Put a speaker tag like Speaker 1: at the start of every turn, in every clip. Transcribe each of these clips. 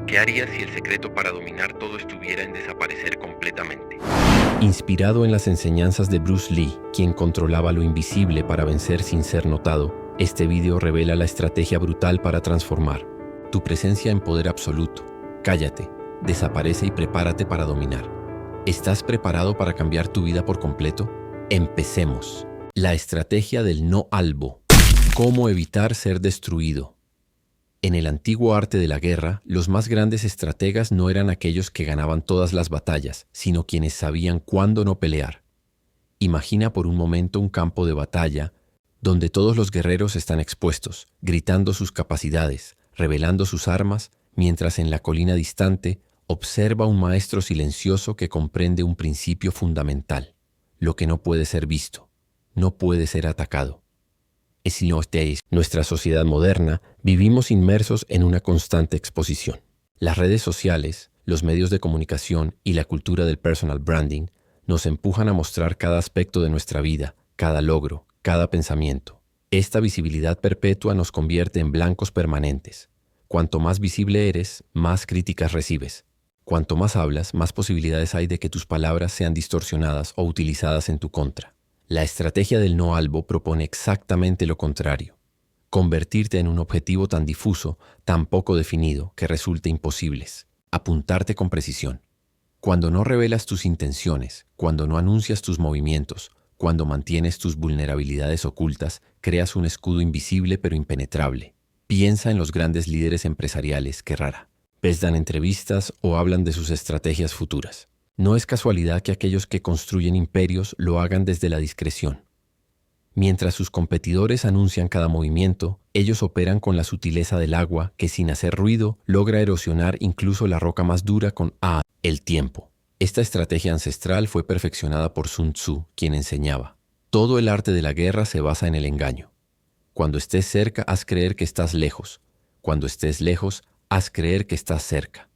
Speaker 1: ¿Qué harías si el secreto para dominar todo estuviera en desaparecer completamente?
Speaker 2: Inspirado en las enseñanzas de Bruce Lee, quien controlaba lo invisible para vencer sin ser notado, este video revela la estrategia brutal para transformar. Tu presencia en poder absoluto. Cállate, desaparece y prepárate para dominar. ¿Estás preparado para cambiar tu vida por completo? Empecemos. La estrategia del no albo. ¿Cómo evitar ser destruido? En el antiguo arte de la guerra, los más grandes estrategas no eran aquellos que ganaban todas las batallas, sino quienes sabían cuándo no pelear. Imagina por un momento un campo de batalla donde todos los guerreros están expuestos, gritando sus capacidades, revelando sus armas, mientras en la colina distante observa un maestro silencioso que comprende un principio fundamental: lo que no puede ser visto, no puede ser atacado. En nuestra sociedad moderna, vivimos inmersos en una constante exposición. Las redes sociales, los medios de comunicación y la cultura del personal branding nos empujan a mostrar cada aspecto de nuestra vida, cada logro, cada pensamiento. Esta visibilidad perpetua nos convierte en blancos permanentes. Cuanto más visible eres, más críticas recibes. Cuanto más hablas, más posibilidades hay de que tus palabras sean distorsionadas o utilizadas en tu contra. La estrategia del no albo propone exactamente lo contrario: convertirte en un objetivo tan difuso, tan poco definido, que resulte imposibles. Apuntarte con precisión. Cuando no revelas tus intenciones, cuando no anuncias tus movimientos, cuando mantienes tus vulnerabilidades ocultas, creas un escudo invisible pero impenetrable. Piensa en los grandes líderes empresariales que rara vez dan entrevistas o hablan de sus estrategias futuras. No es casualidad que aquellos que construyen imperios lo hagan desde la discreción. Mientras sus competidores anuncian cada movimiento, ellos operan con la sutileza del agua que, sin hacer ruido, logra erosionar incluso la roca más dura con el tiempo. Esta estrategia ancestral fue perfeccionada por Sun Tzu, quien enseñaba: todo el arte de la guerra se basa en el engaño. Cuando estés cerca, haz creer que estás lejos. Cuando estés lejos, haz creer que estás cerca.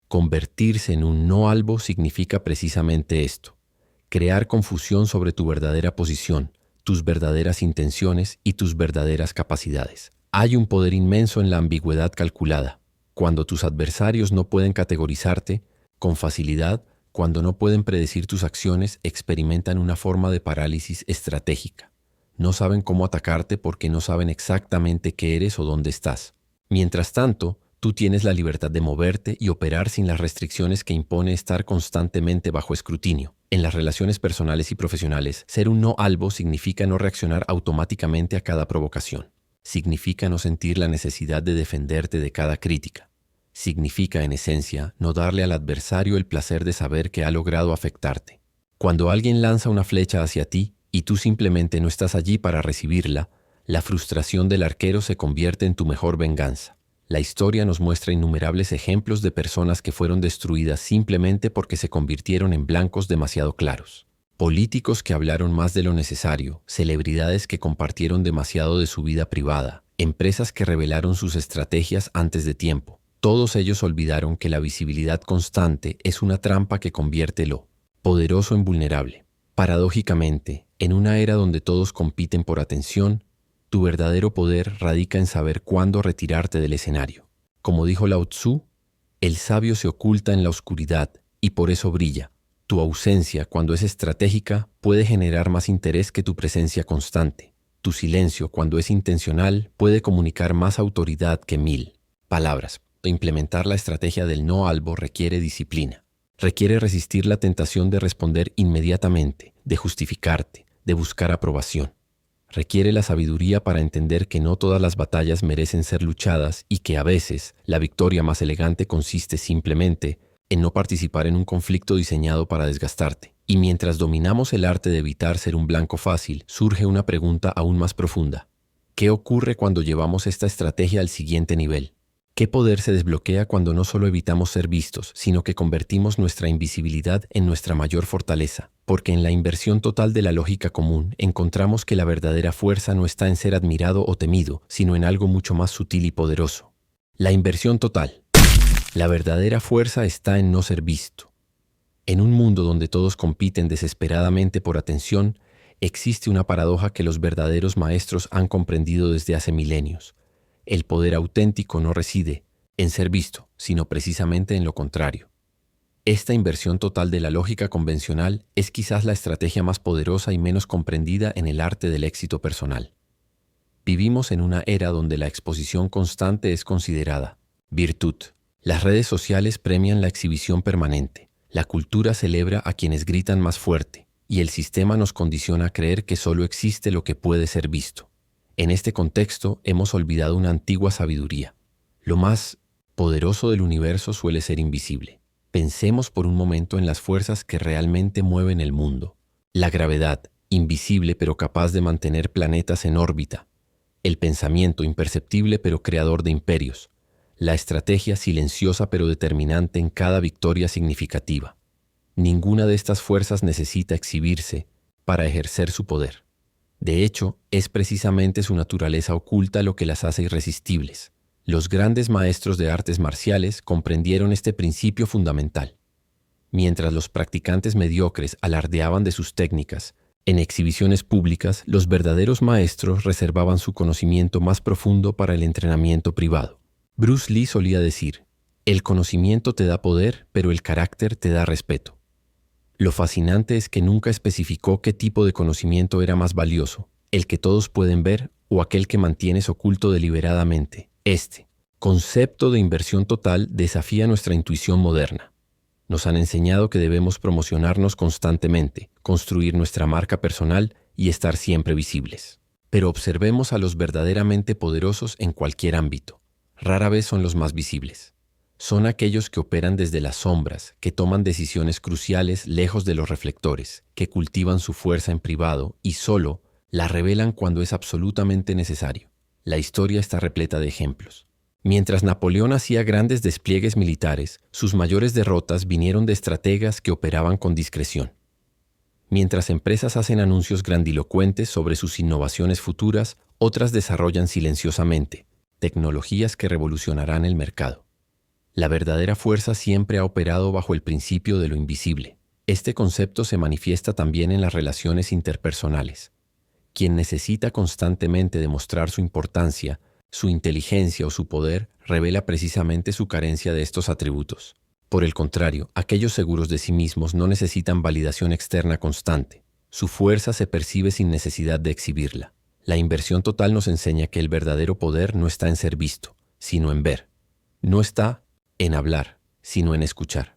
Speaker 2: Convertirse en un no albo significa precisamente esto: crear confusión sobre tu verdadera posición, tus verdaderas intenciones y tus verdaderas capacidades. Hay un poder inmenso en la ambigüedad calculada. Cuando tus adversarios no pueden categorizarte con facilidad, cuando no pueden predecir tus acciones, experimentan una forma de parálisis estratégica. No saben cómo atacarte porque no saben exactamente qué eres o dónde estás. Mientras tanto, tú tienes la libertad de moverte y operar sin las restricciones que impone estar constantemente bajo escrutinio. En las relaciones personales y profesionales, ser un no albo significa no reaccionar automáticamente a cada provocación. Significa no sentir la necesidad de defenderte de cada crítica. Significa, en esencia, no darle al adversario el placer de saber que ha logrado afectarte. Cuando alguien lanza una flecha hacia ti y tú simplemente no estás allí para recibirla, la frustración del arquero se convierte en tu mejor venganza. La historia nos muestra innumerables ejemplos de personas que fueron destruidas simplemente porque se convirtieron en blancos demasiado claros. Políticos que hablaron más de lo necesario, celebridades que compartieron demasiado de su vida privada, empresas que revelaron sus estrategias antes de tiempo. Todos ellos olvidaron que la visibilidad constante es una trampa que convierte lo poderoso en vulnerable. Paradójicamente, en una era donde todos compiten por atención, tu verdadero poder radica en saber cuándo retirarte del escenario. Como dijo Lao Tzu, el sabio se oculta en la oscuridad y por eso brilla. Tu ausencia, cuando es estratégica, puede generar más interés que tu presencia constante. Tu silencio, cuando es intencional, puede comunicar más autoridad que 1000 palabras. Implementar la estrategia del no albo requiere disciplina. Requiere resistir la tentación de responder inmediatamente, de justificarte, de buscar aprobación. Requiere la sabiduría para entender que no todas las batallas merecen ser luchadas y que a veces la victoria más elegante consiste simplemente en no participar en un conflicto diseñado para desgastarte. Y mientras dominamos el arte de evitar ser un blanco fácil, surge una pregunta aún más profunda. ¿Qué ocurre cuando llevamos esta estrategia al siguiente nivel? ¿Qué poder se desbloquea cuando no solo evitamos ser vistos, sino que convertimos nuestra invisibilidad en nuestra mayor fortaleza? Porque en la inversión total de la lógica común, encontramos que la verdadera fuerza no está en ser admirado o temido, sino en algo mucho más sutil y poderoso. La inversión total. La verdadera fuerza está en no ser visto. En un mundo donde todos compiten desesperadamente por atención, existe una paradoja que los verdaderos maestros han comprendido desde hace milenios. El poder auténtico no reside en ser visto, sino precisamente en lo contrario. Esta inversión total de la lógica convencional es quizás la estrategia más poderosa y menos comprendida en el arte del éxito personal. Vivimos en una era donde la exposición constante es considerada virtud. Las redes sociales premian la exhibición permanente, la cultura celebra a quienes gritan más fuerte, y el sistema nos condiciona a creer que solo existe lo que puede ser visto. En este contexto hemos olvidado una antigua sabiduría. Lo más poderoso del universo suele ser invisible. Pensemos por un momento en las fuerzas que realmente mueven el mundo. La gravedad, invisible pero capaz de mantener planetas en órbita. El pensamiento, imperceptible pero creador de imperios. La estrategia, silenciosa pero determinante en cada victoria significativa. Ninguna de estas fuerzas necesita exhibirse para ejercer su poder. De hecho, es precisamente su naturaleza oculta lo que las hace irresistibles. Los grandes maestros de artes marciales comprendieron este principio fundamental. Mientras los practicantes mediocres alardeaban de sus técnicas, en exhibiciones públicas, los verdaderos maestros reservaban su conocimiento más profundo para el entrenamiento privado. Bruce Lee solía decir, el conocimiento te da poder, pero el carácter te da respeto. Lo fascinante es que nunca especificó qué tipo de conocimiento era más valioso, el que todos pueden ver o aquel que mantienes oculto deliberadamente. Este concepto de inversión total desafía nuestra intuición moderna. Nos han enseñado que debemos promocionarnos constantemente, construir nuestra marca personal y estar siempre visibles. Pero observemos a los verdaderamente poderosos en cualquier ámbito. Rara vez son los más visibles. Son aquellos que operan desde las sombras, que toman decisiones cruciales lejos de los reflectores, que cultivan su fuerza en privado y solo la revelan cuando es absolutamente necesario. La historia está repleta de ejemplos. Mientras Napoleón hacía grandes despliegues militares, sus mayores derrotas vinieron de estrategas que operaban con discreción. Mientras empresas hacen anuncios grandilocuentes sobre sus innovaciones futuras, otras desarrollan silenciosamente tecnologías que revolucionarán el mercado. La verdadera fuerza siempre ha operado bajo el principio de lo invisible. Este concepto se manifiesta también en las relaciones interpersonales. Quien necesita constantemente demostrar su importancia, su inteligencia o su poder, revela precisamente su carencia de estos atributos. Por el contrario, aquellos seguros de sí mismos no necesitan validación externa constante. Su fuerza se percibe sin necesidad de exhibirla. La inversión total nos enseña que el verdadero poder no está en ser visto, sino en ver. No está en hablar, sino en escuchar.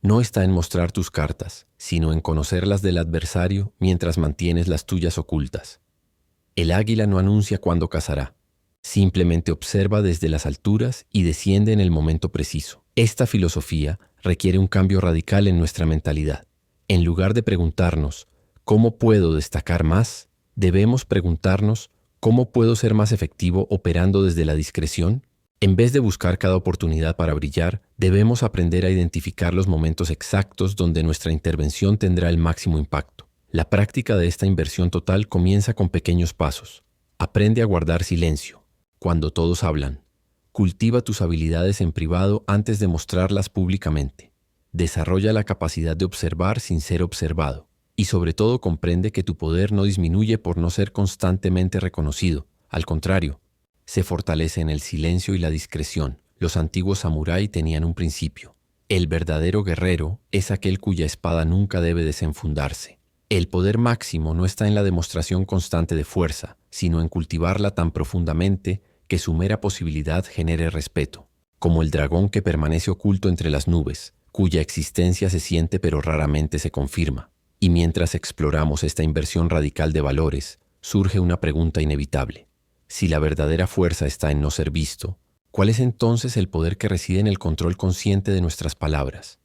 Speaker 2: No está en mostrar tus cartas, sino en conocerlas del adversario mientras mantienes las tuyas ocultas. El águila no anuncia cuándo cazará, simplemente observa desde las alturas y desciende en el momento preciso. Esta filosofía requiere un cambio radical en nuestra mentalidad. En lugar de preguntarnos, ¿cómo puedo destacar más?, debemos preguntarnos, ¿cómo puedo ser más efectivo operando desde la discreción? En vez de buscar cada oportunidad para brillar, debemos aprender a identificar los momentos exactos donde nuestra intervención tendrá el máximo impacto. La práctica de esta inversión total comienza con pequeños pasos. Aprende a guardar silencio cuando todos hablan. Cultiva tus habilidades en privado antes de mostrarlas públicamente. Desarrolla la capacidad de observar sin ser observado. Y sobre todo comprende que tu poder no disminuye por no ser constantemente reconocido. Al contrario, se fortalece en el silencio y la discreción. Los antiguos samurái tenían un principio. El verdadero guerrero es aquel cuya espada nunca debe desenfundarse. El poder máximo no está en la demostración constante de fuerza, sino en cultivarla tan profundamente que su mera posibilidad genere respeto. Como el dragón que permanece oculto entre las nubes, cuya existencia se siente pero raramente se confirma. Y mientras exploramos esta inversión radical de valores, surge una pregunta inevitable. Si la verdadera fuerza está en no ser visto, ¿cuál es entonces el poder que reside en el control consciente de nuestras palabras?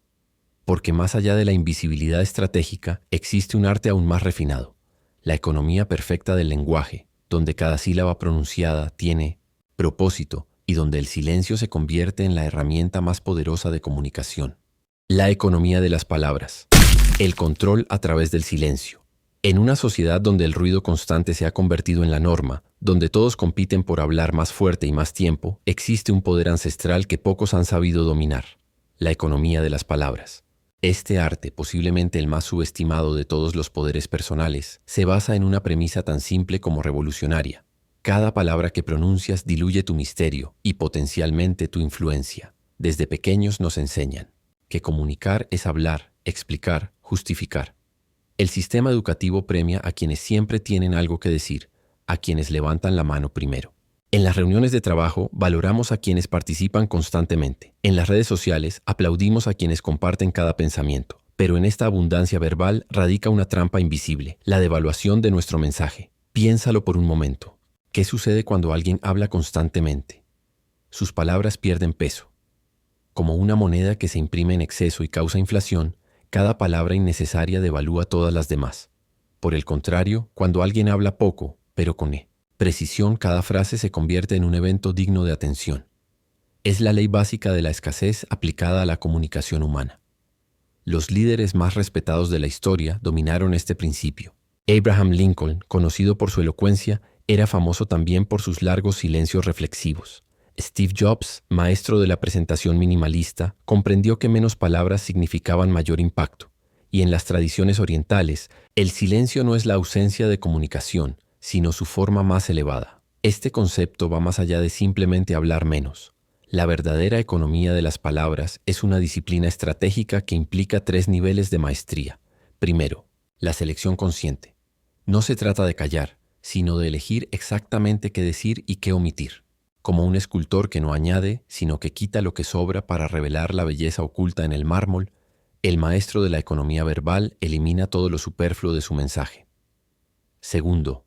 Speaker 2: Porque más allá de la invisibilidad estratégica, existe un arte aún más refinado, la economía perfecta del lenguaje, donde cada sílaba pronunciada tiene propósito y donde el silencio se convierte en la herramienta más poderosa de comunicación. La economía de las palabras. El control a través del silencio. En una sociedad donde el ruido constante se ha convertido en la norma, donde todos compiten por hablar más fuerte y más tiempo, existe un poder ancestral que pocos han sabido dominar: la economía de las palabras. Este arte, posiblemente el más subestimado de todos los poderes personales, se basa en una premisa tan simple como revolucionaria. Cada palabra que pronuncias diluye tu misterio y potencialmente tu influencia. Desde pequeños nos enseñan que comunicar es hablar, explicar, justificar. El sistema educativo premia a quienes siempre tienen algo que decir, a quienes levantan la mano primero. En las reuniones de trabajo valoramos a quienes participan constantemente. En las redes sociales aplaudimos a quienes comparten cada pensamiento. Pero en esta abundancia verbal radica una trampa invisible, la devaluación de nuestro mensaje. Piénsalo por un momento. ¿Qué sucede cuando alguien habla constantemente? Sus palabras pierden peso. Como una moneda que se imprime en exceso y causa inflación, cada palabra innecesaria devalúa todas las demás. Por el contrario, cuando alguien habla poco, pero con precisión, cada frase se convierte en un evento digno de atención. Es la ley básica de la escasez aplicada a la comunicación humana. Los líderes más respetados de la historia dominaron este principio. Abraham Lincoln, conocido por su elocuencia, era famoso también por sus largos silencios reflexivos. Steve Jobs, maestro de la presentación minimalista, comprendió que menos palabras significaban mayor impacto. Y en las tradiciones orientales, el silencio no es la ausencia de comunicación, sino su forma más elevada. Este concepto va más allá de simplemente hablar menos. La verdadera economía de las palabras es una disciplina estratégica que implica 3 niveles de maestría. Primero, la selección consciente. No se trata de callar, sino de elegir exactamente qué decir y qué omitir. Como un escultor que no añade, sino que quita lo que sobra para revelar la belleza oculta en el mármol, el maestro de la economía verbal elimina todo lo superfluo de su mensaje. Segundo,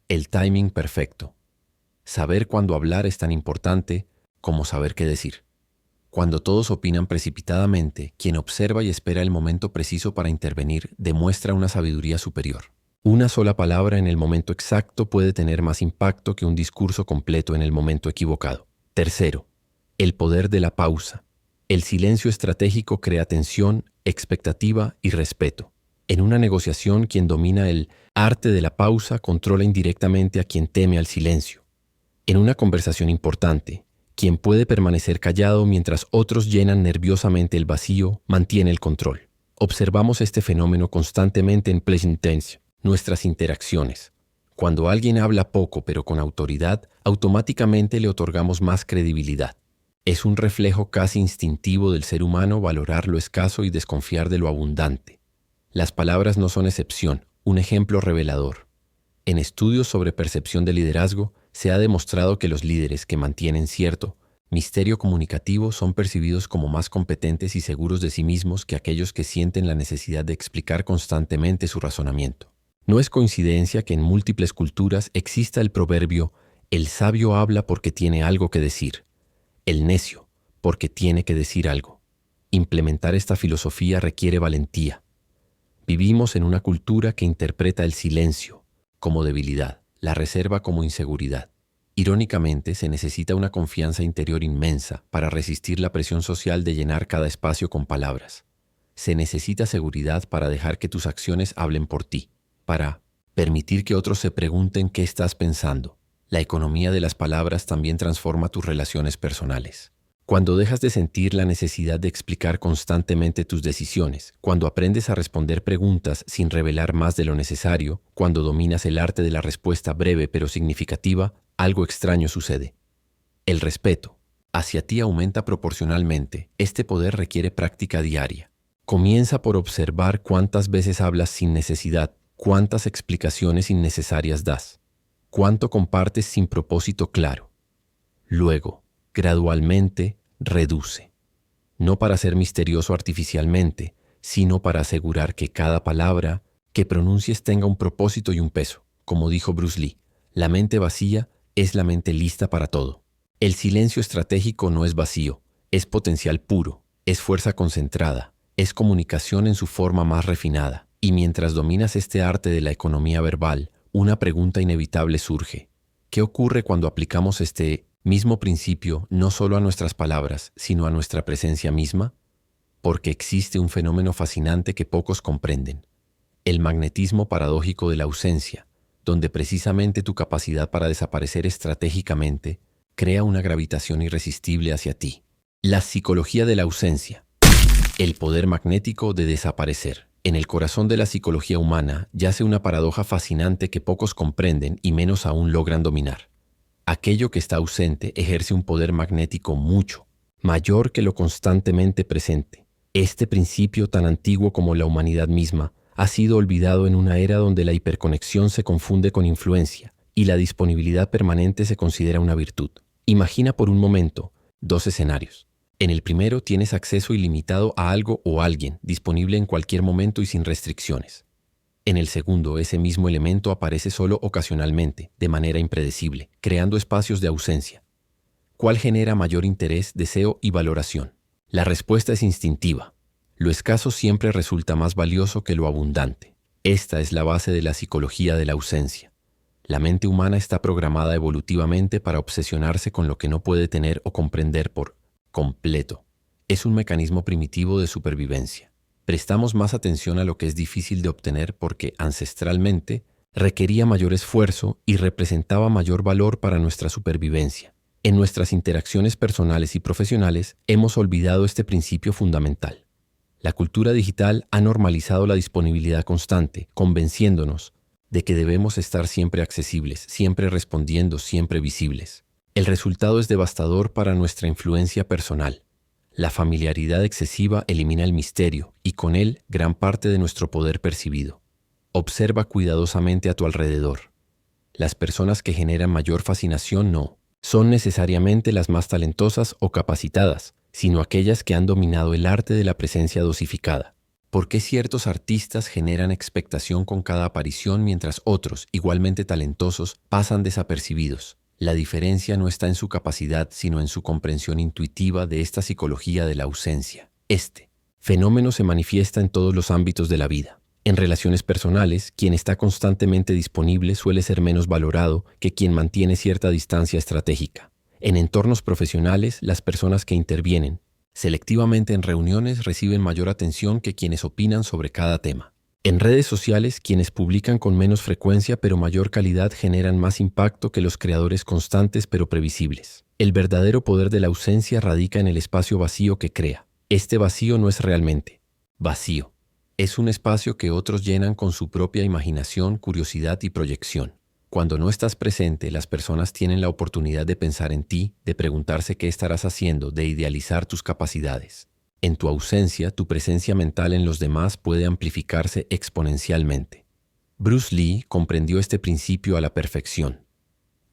Speaker 2: el timing perfecto. Saber cuándo hablar es tan importante como saber qué decir. Cuando todos opinan precipitadamente, quien observa y espera el momento preciso para intervenir demuestra una sabiduría superior. Una sola palabra en el momento exacto puede tener más impacto que un discurso completo en el momento equivocado. Tercero, el poder de la pausa. El silencio estratégico crea tensión, expectativa y respeto. En una negociación, quien domina el arte de la pausa controla indirectamente a quien teme al silencio. En una conversación importante, quien puede permanecer callado mientras otros llenan nerviosamente el vacío mantiene el control. Observamos este fenómeno constantemente en Pleasant Tense, nuestras interacciones. Cuando alguien habla poco pero con autoridad, automáticamente le otorgamos más credibilidad. Es un reflejo casi instintivo del ser humano valorar lo escaso y desconfiar de lo abundante. Las palabras no son excepción, un ejemplo revelador. En estudios sobre percepción de liderazgo, se ha demostrado que los líderes que mantienen cierto misterio comunicativo son percibidos como más competentes y seguros de sí mismos que aquellos que sienten la necesidad de explicar constantemente su razonamiento. No es coincidencia que en múltiples culturas exista el proverbio «el sabio habla porque tiene algo que decir», «el necio porque tiene que decir algo». Implementar esta filosofía requiere valentía. Vivimos en una cultura que interpreta el silencio como debilidad, la reserva como inseguridad. Irónicamente, se necesita una confianza interior inmensa para resistir la presión social de llenar cada espacio con palabras. Se necesita seguridad para dejar que tus acciones hablen por ti, para permitir que otros se pregunten qué estás pensando. La economía de las palabras también transforma tus relaciones personales. Cuando dejas de sentir la necesidad de explicar constantemente tus decisiones, cuando aprendes a responder preguntas sin revelar más de lo necesario, cuando dominas el arte de la respuesta breve pero significativa, algo extraño sucede. El respeto hacia ti aumenta proporcionalmente. Este poder requiere práctica diaria. Comienza por observar cuántas veces hablas sin necesidad, cuántas explicaciones innecesarias das, cuánto compartes sin propósito claro. Luego, gradualmente, reduce. No para ser misterioso artificialmente, sino para asegurar que cada palabra que pronuncies tenga un propósito y un peso. Como dijo Bruce Lee, la mente vacía es la mente lista para todo. El silencio estratégico no es vacío, es potencial puro, es fuerza concentrada, es comunicación en su forma más refinada. Y mientras dominas este arte de la economía verbal, una pregunta inevitable surge. ¿Qué ocurre cuando aplicamos este mismo principio no solo a nuestras palabras, sino a nuestra presencia misma? Porque existe un fenómeno fascinante que pocos comprenden. El magnetismo paradójico de la ausencia, donde precisamente tu capacidad para desaparecer estratégicamente crea una gravitación irresistible hacia ti. La psicología de la ausencia. El poder magnético de desaparecer. En el corazón de la psicología humana yace una paradoja fascinante que pocos comprenden y menos aún logran dominar. Aquello que está ausente ejerce un poder magnético mucho mayor que lo constantemente presente. Este principio, tan antiguo como la humanidad misma, ha sido olvidado en una era donde la hiperconexión se confunde con influencia y la disponibilidad permanente se considera una virtud. Imagina por un momento dos escenarios. En el primero tienes acceso ilimitado a algo o alguien, disponible en cualquier momento y sin restricciones. En el segundo, ese mismo elemento aparece solo ocasionalmente, de manera impredecible, creando espacios de ausencia. ¿Cuál genera mayor interés, deseo y valoración? La respuesta es instintiva. Lo escaso siempre resulta más valioso que lo abundante. Esta es la base de la psicología de la ausencia. La mente humana está programada evolutivamente para obsesionarse con lo que no puede tener o comprender por completo. Es un mecanismo primitivo de supervivencia. Prestamos más atención a lo que es difícil de obtener porque, ancestralmente, requería mayor esfuerzo y representaba mayor valor para nuestra supervivencia. En nuestras interacciones personales y profesionales hemos olvidado este principio fundamental. La cultura digital ha normalizado la disponibilidad constante, convenciéndonos de que debemos estar siempre accesibles, siempre respondiendo, siempre visibles. El resultado es devastador para nuestra influencia personal. La familiaridad excesiva elimina el misterio y con él gran parte de nuestro poder percibido. Observa cuidadosamente a tu alrededor. Las personas que generan mayor fascinación no son necesariamente las más talentosas o capacitadas, sino aquellas que han dominado el arte de la presencia dosificada. ¿Por qué ciertos artistas generan expectación con cada aparición mientras otros, igualmente talentosos, pasan desapercibidos? La diferencia no está en su capacidad, sino en su comprensión intuitiva de esta psicología de la ausencia. Este fenómeno se manifiesta en todos los ámbitos de la vida. En relaciones personales, quien está constantemente disponible suele ser menos valorado que quien mantiene cierta distancia estratégica. En entornos profesionales, las personas que intervienen selectivamente en reuniones reciben mayor atención que quienes opinan sobre cada tema. En redes sociales, quienes publican con menos frecuencia pero mayor calidad generan más impacto que los creadores constantes pero previsibles. El verdadero poder de la ausencia radica en el espacio vacío que crea. Este vacío no es realmente vacío. Es un espacio que otros llenan con su propia imaginación, curiosidad y proyección. Cuando no estás presente, las personas tienen la oportunidad de pensar en ti, de preguntarse qué estarás haciendo, de idealizar tus capacidades. En tu ausencia, tu presencia mental en los demás puede amplificarse exponencialmente. Bruce Lee comprendió este principio a la perfección.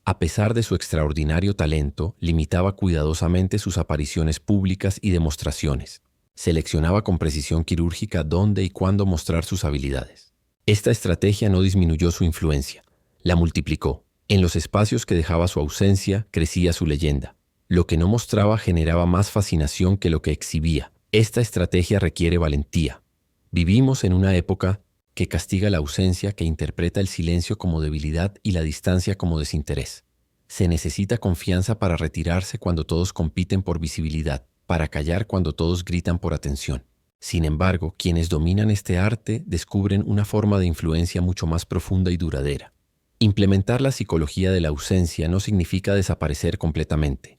Speaker 2: A pesar de su extraordinario talento, limitaba cuidadosamente sus apariciones públicas y demostraciones. Seleccionaba con precisión quirúrgica dónde y cuándo mostrar sus habilidades. Esta estrategia no disminuyó su influencia, la multiplicó. En los espacios que dejaba su ausencia, crecía su leyenda. Lo que no mostraba generaba más fascinación que lo que exhibía. Esta estrategia requiere valentía. Vivimos en una época que castiga la ausencia, que interpreta el silencio como debilidad y la distancia como desinterés. Se necesita confianza para retirarse cuando todos compiten por visibilidad, para callar cuando todos gritan por atención. Sin embargo, quienes dominan este arte descubren una forma de influencia mucho más profunda y duradera. Implementar la psicología de la ausencia no significa desaparecer completamente.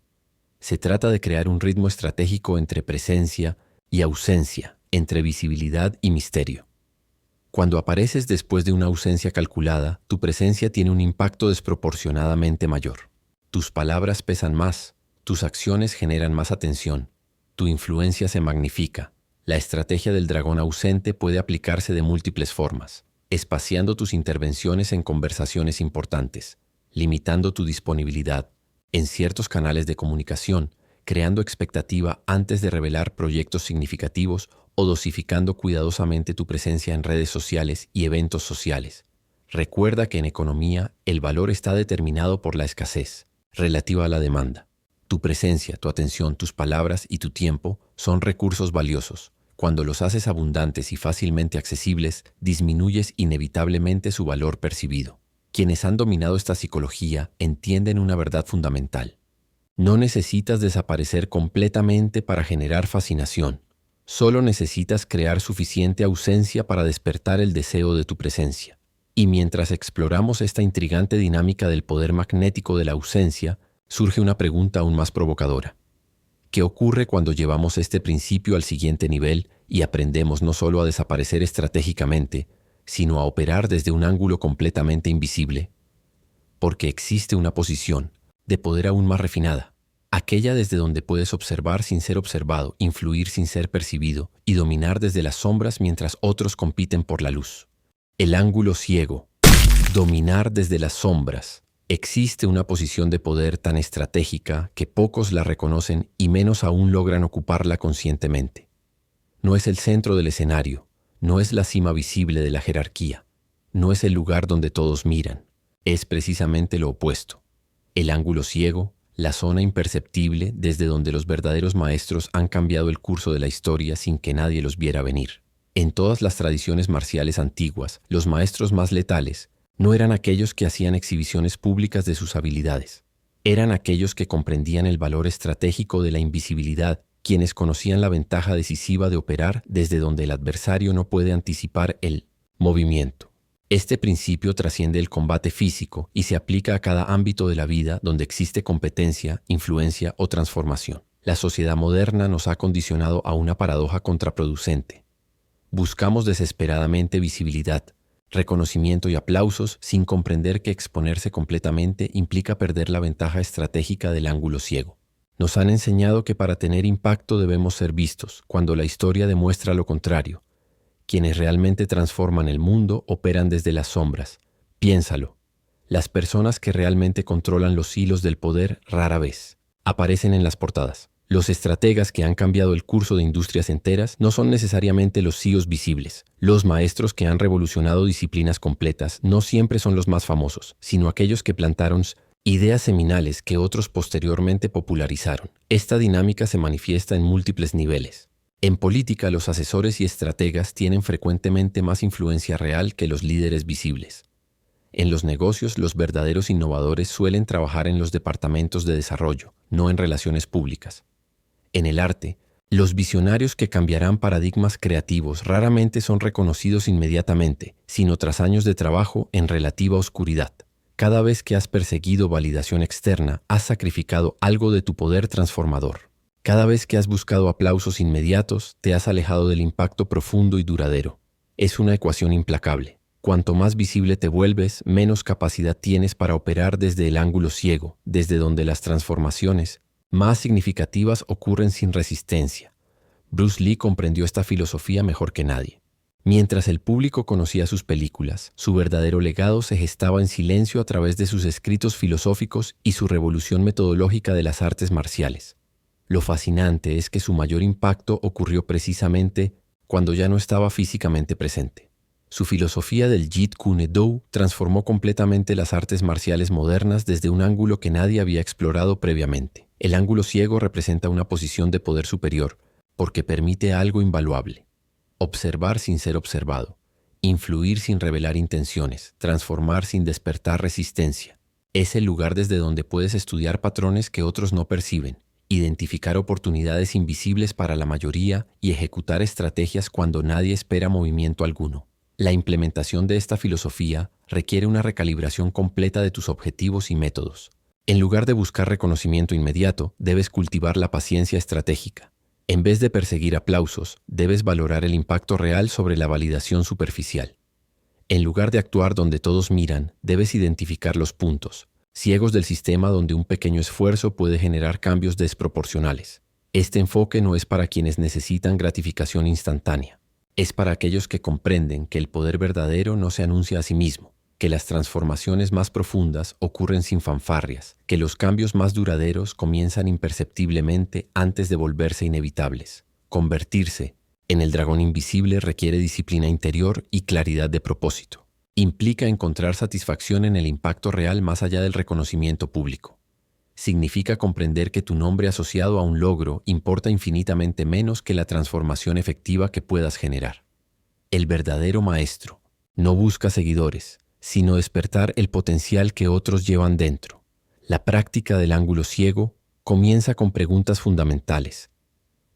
Speaker 2: Se trata de crear un ritmo estratégico entre presencia y ausencia, entre visibilidad y misterio. Cuando apareces después de una ausencia calculada, tu presencia tiene un impacto desproporcionadamente mayor. Tus palabras pesan más, tus acciones generan más atención, tu influencia se magnifica. La estrategia del dragón ausente puede aplicarse de múltiples formas, espaciando tus intervenciones en conversaciones importantes, limitando tu disponibilidad en ciertos canales de comunicación, creando expectativa antes de revelar proyectos significativos o dosificando cuidadosamente tu presencia en redes sociales y eventos sociales. Recuerda que en economía el valor está determinado por la escasez, relativa a la demanda. Tu presencia, tu atención, tus palabras y tu tiempo son recursos valiosos. Cuando los haces abundantes y fácilmente accesibles, disminuyes inevitablemente su valor percibido. Quienes han dominado esta psicología entienden una verdad fundamental. No necesitas desaparecer completamente para generar fascinación. Solo necesitas crear suficiente ausencia para despertar el deseo de tu presencia. Y mientras exploramos esta intrigante dinámica del poder magnético de la ausencia, surge una pregunta aún más provocadora. ¿Qué ocurre cuando llevamos este principio al siguiente nivel y aprendemos no solo a desaparecer estratégicamente, sino a operar desde un ángulo completamente invisible? Porque existe una posición, de poder aún más refinada, aquella desde donde puedes observar sin ser observado, influir sin ser percibido y dominar desde las sombras mientras otros compiten por la luz. El ángulo ciego. Dominar desde las sombras. Existe una posición de poder tan estratégica que pocos la reconocen y menos aún logran ocuparla conscientemente. No es el centro del escenario, no es la cima visible de la jerarquía, no es el lugar donde todos miran, es precisamente lo opuesto. El ángulo ciego, la zona imperceptible desde donde los verdaderos maestros han cambiado el curso de la historia sin que nadie los viera venir. En todas las tradiciones marciales antiguas, los maestros más letales no eran aquellos que hacían exhibiciones públicas de sus habilidades. Eran aquellos que comprendían el valor estratégico de la invisibilidad, quienes conocían la ventaja decisiva de operar desde donde el adversario no puede anticipar el movimiento. Este principio trasciende el combate físico y se aplica a cada ámbito de la vida donde existe competencia, influencia o transformación. La sociedad moderna nos ha condicionado a una paradoja contraproducente. Buscamos desesperadamente visibilidad, reconocimiento y aplausos sin comprender que exponerse completamente implica perder la ventaja estratégica del ángulo ciego. Nos han enseñado que para tener impacto debemos ser vistos, cuando la historia demuestra lo contrario. Quienes realmente transforman el mundo operan desde las sombras. Piénsalo. Las personas que realmente controlan los hilos del poder rara vez aparecen en las portadas. Los estrategas que han cambiado el curso de industrias enteras no son necesariamente los CEOs visibles. Los maestros que han revolucionado disciplinas completas no siempre son los más famosos, sino aquellos que plantaron ideas seminales que otros posteriormente popularizaron. Esta dinámica se manifiesta en múltiples niveles. En política, los asesores y estrategas tienen frecuentemente más influencia real que los líderes visibles. En los negocios, los verdaderos innovadores suelen trabajar en los departamentos de desarrollo, no en relaciones públicas. En el arte, los visionarios que cambiarán paradigmas creativos raramente son reconocidos inmediatamente, sino tras años de trabajo en relativa oscuridad. Cada vez que has perseguido validación externa, has sacrificado algo de tu poder transformador. Cada vez que has buscado aplausos inmediatos, te has alejado del impacto profundo y duradero. Es una ecuación implacable. Cuanto más visible te vuelves, menos capacidad tienes para operar desde el ángulo ciego, desde donde las transformaciones más significativas ocurren sin resistencia. Bruce Lee comprendió esta filosofía mejor que nadie. Mientras el público conocía sus películas, su verdadero legado se gestaba en silencio a través de sus escritos filosóficos y su revolución metodológica de las artes marciales. Lo fascinante es que su mayor impacto ocurrió precisamente cuando ya no estaba físicamente presente. Su filosofía del Jeet Kune Do transformó completamente las artes marciales modernas desde un ángulo que nadie había explorado previamente. El ángulo ciego representa una posición de poder superior, porque permite algo invaluable: observar sin ser observado, influir sin revelar intenciones, transformar sin despertar resistencia. Es el lugar desde donde puedes estudiar patrones que otros no perciben, identificar oportunidades invisibles para la mayoría y ejecutar estrategias cuando nadie espera movimiento alguno. La implementación de esta filosofía requiere una recalibración completa de tus objetivos y métodos. En lugar de buscar reconocimiento inmediato, debes cultivar la paciencia estratégica. En vez de perseguir aplausos, debes valorar el impacto real sobre la validación superficial. En lugar de actuar donde todos miran, debes identificar los puntos ciegos del sistema donde un pequeño esfuerzo puede generar cambios desproporcionales. Este enfoque no es para quienes necesitan gratificación instantánea. Es para aquellos que comprenden que el poder verdadero no se anuncia a sí mismo, que las transformaciones más profundas ocurren sin fanfarrias, que los cambios más duraderos comienzan imperceptiblemente antes de volverse inevitables. Convertirse en el dragón invisible requiere disciplina interior y claridad de propósito. Implica encontrar satisfacción en el impacto real más allá del reconocimiento público. Significa comprender que tu nombre asociado a un logro importa infinitamente menos que la transformación efectiva que puedas generar. El verdadero maestro no busca seguidores, sino despertar el potencial que otros llevan dentro. La práctica del ángulo ciego comienza con preguntas fundamentales.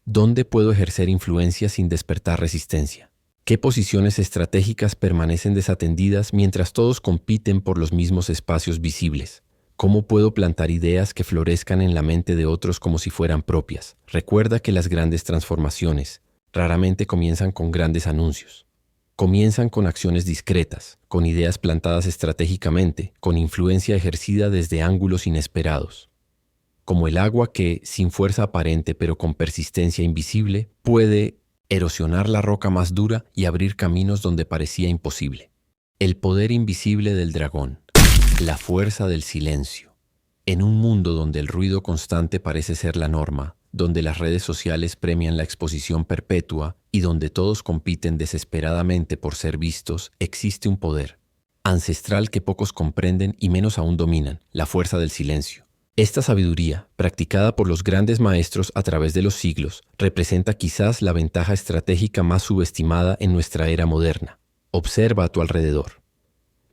Speaker 2: ¿Dónde puedo ejercer influencia sin despertar resistencia? ¿Qué posiciones estratégicas permanecen desatendidas mientras todos compiten por los mismos espacios visibles? ¿Cómo puedo plantar ideas que florezcan en la mente de otros como si fueran propias? Recuerda que las grandes transformaciones raramente comienzan con grandes anuncios. Comienzan con acciones discretas, con ideas plantadas estratégicamente, con influencia ejercida desde ángulos inesperados. Como el agua que, sin fuerza aparente pero con persistencia invisible, puede erosionar la roca más dura y abrir caminos donde parecía imposible. El poder invisible del dragón, la fuerza del silencio. En un mundo donde el ruido constante parece ser la norma, donde las redes sociales premian la exposición perpetua y donde todos compiten desesperadamente por ser vistos, existe un poder ancestral que pocos comprenden y menos aún dominan, la fuerza del silencio. Esta sabiduría, practicada por los grandes maestros a través de los siglos, representa quizás la ventaja estratégica más subestimada en nuestra era moderna. Observa a tu alrededor.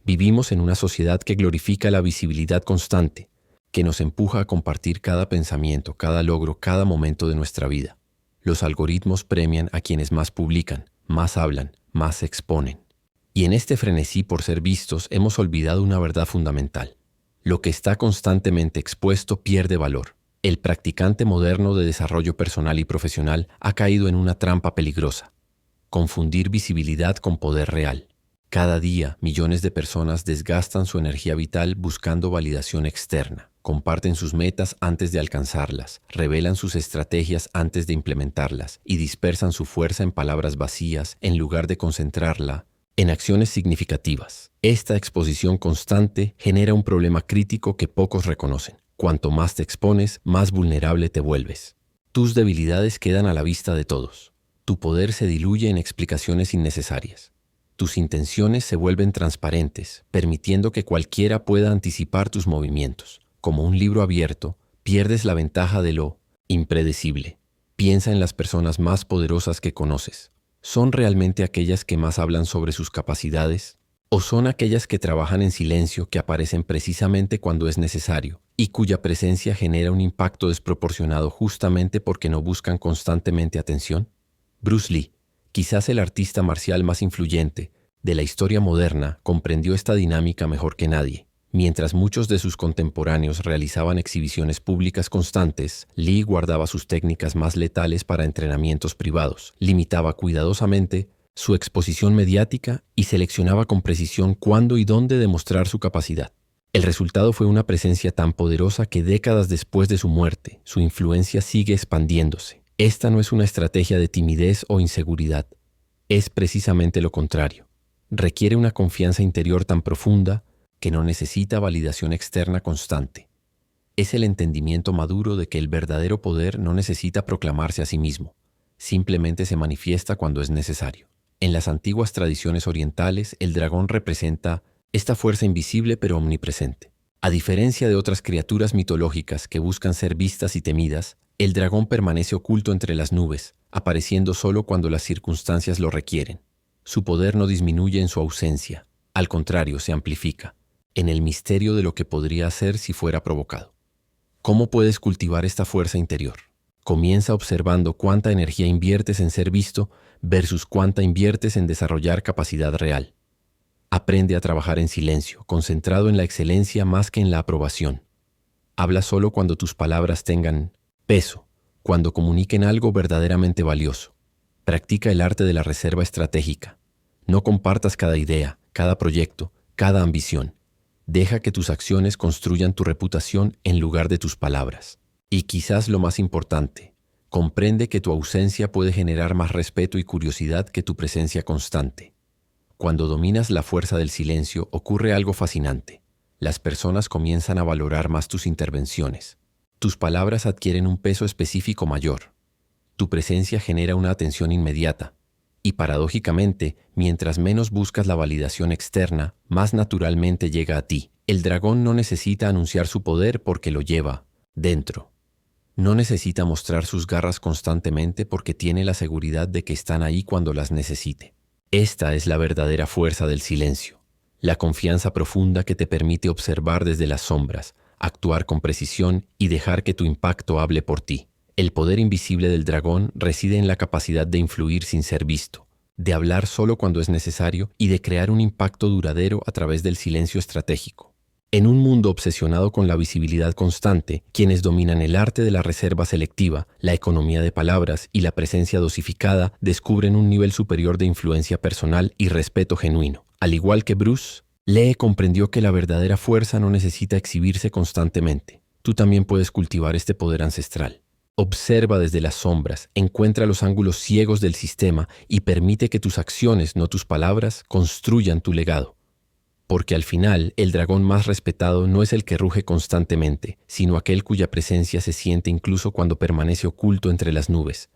Speaker 2: Vivimos en una sociedad que glorifica la visibilidad constante, que nos empuja a compartir cada pensamiento, cada logro, cada momento de nuestra vida. Los algoritmos premian a quienes más publican, más hablan, más se exponen. Y en este frenesí por ser vistos hemos olvidado una verdad fundamental. Lo que está constantemente expuesto pierde valor. El practicante moderno de desarrollo personal y profesional ha caído en una trampa peligrosa. Confundir visibilidad con poder real. Cada día, millones de personas desgastan su energía vital buscando validación externa. Comparten sus metas antes de alcanzarlas, revelan sus estrategias antes de implementarlas y dispersan su fuerza en palabras vacías en lugar de concentrarla en acciones significativas. Esta exposición constante genera un problema crítico que pocos reconocen. Cuanto más te expones, más vulnerable te vuelves. Tus debilidades quedan a la vista de todos. Tu poder se diluye en explicaciones innecesarias. Tus intenciones se vuelven transparentes, permitiendo que cualquiera pueda anticipar tus movimientos. Como un libro abierto, pierdes la ventaja de lo impredecible. Piensa en las personas más poderosas que conoces. ¿Son realmente aquellas que más hablan sobre sus capacidades? ¿O son aquellas que trabajan en silencio, que aparecen precisamente cuando es necesario y cuya presencia genera un impacto desproporcionado justamente porque no buscan constantemente atención? Bruce Lee, quizás el artista marcial más influyente de la historia moderna, comprendió esta dinámica mejor que nadie. Mientras muchos de sus contemporáneos realizaban exhibiciones públicas constantes, Lee guardaba sus técnicas más letales para entrenamientos privados, limitaba cuidadosamente su exposición mediática y seleccionaba con precisión cuándo y dónde demostrar su capacidad. El resultado fue una presencia tan poderosa que décadas después de su muerte, su influencia sigue expandiéndose. Esta no es una estrategia de timidez o inseguridad, es precisamente lo contrario. Requiere una confianza interior tan profunda que no necesita validación externa constante. Es el entendimiento maduro de que el verdadero poder no necesita proclamarse a sí mismo, simplemente se manifiesta cuando es necesario. En las antiguas tradiciones orientales, el dragón representa esta fuerza invisible pero omnipresente. A diferencia de otras criaturas mitológicas que buscan ser vistas y temidas, el dragón permanece oculto entre las nubes, apareciendo solo cuando las circunstancias lo requieren. Su poder no disminuye en su ausencia, al contrario, se amplifica, en el misterio de lo que podría hacer si fuera provocado. ¿Cómo puedes cultivar esta fuerza interior? Comienza observando cuánta energía inviertes en ser visto versus cuánta inviertes en desarrollar capacidad real. Aprende a trabajar en silencio, concentrado en la excelencia más que en la aprobación. Habla solo cuando tus palabras tengan peso, cuando comuniquen algo verdaderamente valioso. Practica el arte de la reserva estratégica. No compartas cada idea, cada proyecto, cada ambición. Deja que tus acciones construyan tu reputación en lugar de tus palabras. Y quizás lo más importante, comprende que tu ausencia puede generar más respeto y curiosidad que tu presencia constante. Cuando dominas la fuerza del silencio, ocurre algo fascinante. Las personas comienzan a valorar más tus intervenciones. Tus palabras adquieren un peso específico mayor. Tu presencia genera una atención inmediata. Y paradójicamente, mientras menos buscas la validación externa, más naturalmente llega a ti. El dragón no necesita anunciar su poder porque lo lleva dentro. No necesita mostrar sus garras constantemente porque tiene la seguridad de que están ahí cuando las necesite. Esta es la verdadera fuerza del silencio, la confianza profunda que te permite observar desde las sombras, actuar con precisión y dejar que tu impacto hable por ti. El poder invisible del dragón reside en la capacidad de influir sin ser visto, de hablar solo cuando es necesario y de crear un impacto duradero a través del silencio estratégico. En un mundo obsesionado con la visibilidad constante, quienes dominan el arte de la reserva selectiva, la economía de palabras y la presencia dosificada descubren un nivel superior de influencia personal y respeto genuino. Al igual que Bruce, Lee comprendió que la verdadera fuerza no necesita exhibirse constantemente. Tú también puedes cultivar este poder ancestral. Observa desde las sombras, encuentra los ángulos ciegos del sistema y permite que tus acciones, no tus palabras, construyan tu legado. Porque al final, el dragón más respetado no es el que ruge constantemente, sino aquel cuya presencia se siente incluso cuando permanece oculto entre las nubes.